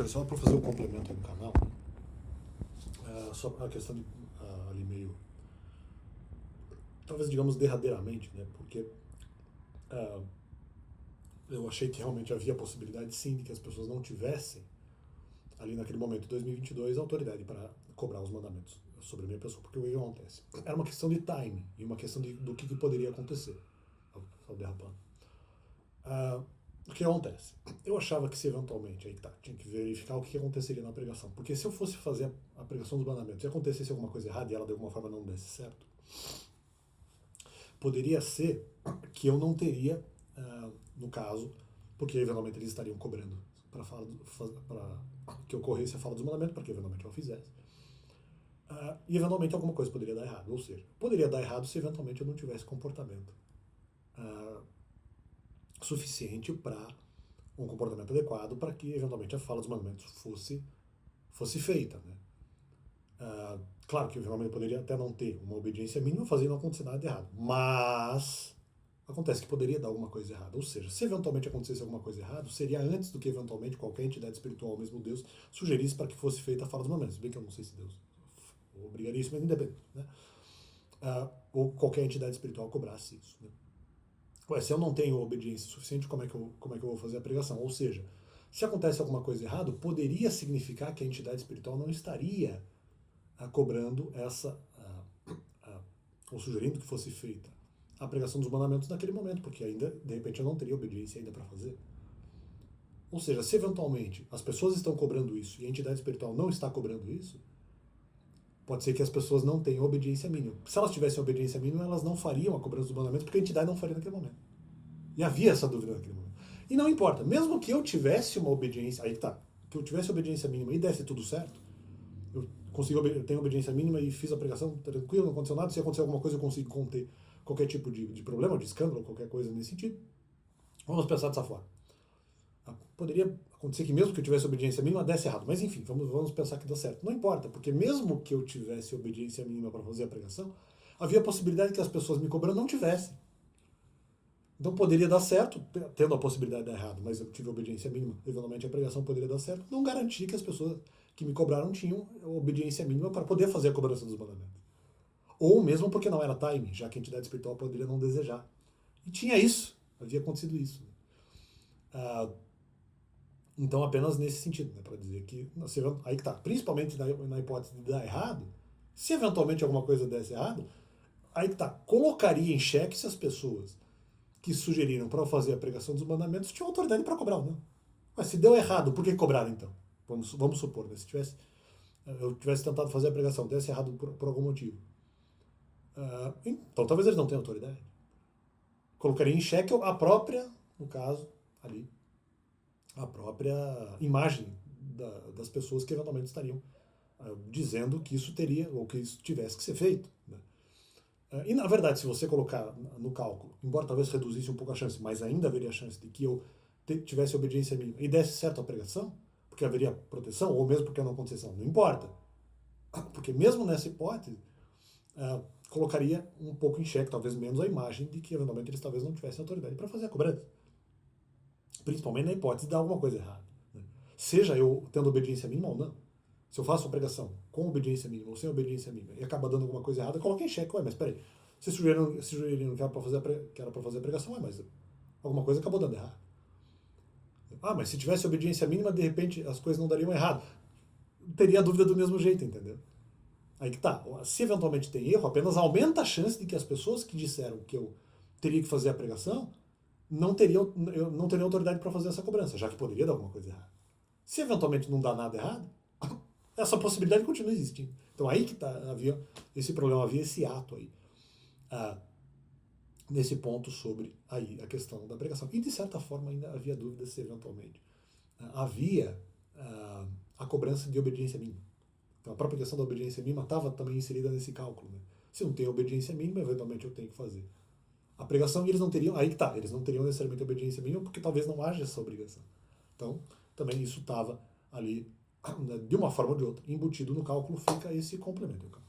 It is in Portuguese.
Só para fazer um complemento aí no canal, só a questão de, ali meio, talvez digamos derradeiramente, né, porque eu achei que realmente havia possibilidade sim de que as pessoas não tivessem, ali naquele momento de 2022, autoridade para cobrar os mandamentos sobre a minha pessoa, porque o que acontece? Era uma questão de time e uma questão do que poderia acontecer. Só derrapando. O que acontece? Eu achava que se eventualmente, aí tá, tinha que verificar o que aconteceria na pregação. Porque se eu fosse fazer a pregação dos mandamentos e acontecesse alguma coisa errada e ela de alguma forma não desse certo, poderia ser que eu não teria, no caso, porque eventualmente eles estariam cobrando para que ocorresse a fala dos mandamentos, para que eventualmente eu fizesse. E eventualmente alguma coisa poderia dar errado. Ou seja, poderia dar errado se eventualmente eu não tivesse comportamento suficiente para um comportamento adequado para que eventualmente a fala dos mandamentos fosse feita, né? Claro que eventualmente poderia até não ter uma obediência mínima, fazendo não acontecer nada de errado, mas acontece que poderia dar alguma coisa errada. Ou seja, se eventualmente acontecesse alguma coisa errada, seria antes do que eventualmente qualquer entidade espiritual, ou mesmo Deus, sugerisse para que fosse feita a fala dos mandamentos. Bem que eu não sei se Deus obrigaria isso, mas independente, né? Ou qualquer entidade espiritual cobrasse isso, né? Ué, se eu não tenho obediência suficiente, como é que eu vou fazer a pregação? Ou seja, se acontece alguma coisa errada, poderia significar que a entidade espiritual não estaria cobrando ou sugerindo que fosse feita a pregação dos mandamentos naquele momento, porque ainda, de repente, eu não teria obediência ainda para fazer. Ou seja, se eventualmente as pessoas estão cobrando isso e a entidade espiritual não está cobrando isso, pode ser que as pessoas não tenham obediência mínima. Se elas tivessem obediência mínima, elas não fariam a cobrança dos mandamentos, porque a entidade não faria naquele momento. E havia essa dúvida naquele momento. E não importa, mesmo que eu tivesse uma obediência, aí tá, que eu tivesse obediência mínima e desse tudo certo, eu tenho obediência mínima e fiz a pregação tranquilo, não aconteceu nada, se acontecer alguma coisa eu consigo conter qualquer tipo de problema, de escândalo, qualquer coisa nesse sentido. Vamos pensar dessa forma. Poderia acontecer que mesmo que eu tivesse obediência mínima, desse errado. Mas enfim, vamos pensar que deu certo. Não importa, porque mesmo que eu tivesse obediência mínima para fazer a pregação, havia a possibilidade que as pessoas me cobrando não tivessem. Então poderia dar certo, tendo a possibilidade de dar errado, mas eu tive obediência mínima. Eventualmente a pregação poderia dar certo. Não garantia que as pessoas que me cobraram tinham obediência mínima para poder fazer a cobrança dos mandamentos. Ou mesmo porque não era time, já que a entidade espiritual poderia não desejar. E tinha isso, havia acontecido isso. Então apenas nesse sentido, né, para dizer que, aí que tá, principalmente na hipótese de dar errado, se eventualmente alguma coisa desse errado, aí que tá, colocaria em xeque se as pessoas que sugeriram para eu fazer a pregação dos mandamentos tinham autoridade para cobrar ou não. Mas se deu errado, por que cobraram então? Vamos supor, né, se eu tivesse tentado fazer a pregação, desse errado por algum motivo. Então talvez eles não tenham autoridade. Colocaria em xeque a própria, no caso, ali, a própria imagem das pessoas que eventualmente estariam dizendo que isso teria, ou que isso tivesse que ser feito. Né? E na verdade, se você colocar no cálculo, embora talvez reduzisse um pouco a chance, mas ainda haveria a chance de que eu tivesse obediência mínima e desse certo a pregação, porque haveria proteção, ou mesmo porque não concessão, não importa. Porque mesmo nessa hipótese, colocaria um pouco em xeque, talvez menos, a imagem de que eventualmente eles talvez não tivessem autoridade para fazer a cobrança. Principalmente na hipótese de dar alguma coisa errada. Né? Seja eu tendo obediência mínima ou não. Se eu faço a pregação com obediência mínima ou sem obediência mínima e acaba dando alguma coisa errada, coloquei em xeque. Ué, mas peraí, vocês sugeriram que era para fazer a pregação, mas alguma coisa acabou dando errado. Mas se tivesse obediência mínima, de repente as coisas não dariam errado. Teria a dúvida do mesmo jeito, entendeu? Aí que tá. Se eventualmente tem erro, apenas aumenta a chance de que as pessoas que disseram que eu teria que fazer a pregação não teriam autoridade para fazer essa cobrança, já que poderia dar alguma coisa errada. Se eventualmente não dá nada errado, essa possibilidade continua existindo. Então aí que havia esse problema, havia esse ato aí, nesse ponto sobre aí a questão da pregação. E de certa forma ainda havia dúvida se eventualmente havia a cobrança de obediência mínima. Então a própria questão da obediência mínima estava também inserida nesse cálculo. Né? Se não tem obediência mínima, eventualmente eu tenho que fazer a pregação, e eles não teriam, aí que tá, eles não teriam necessariamente obediência mínima, porque talvez não haja essa obrigação. Então, também isso estava ali, de uma forma ou de outra, embutido no cálculo, fica esse complemento.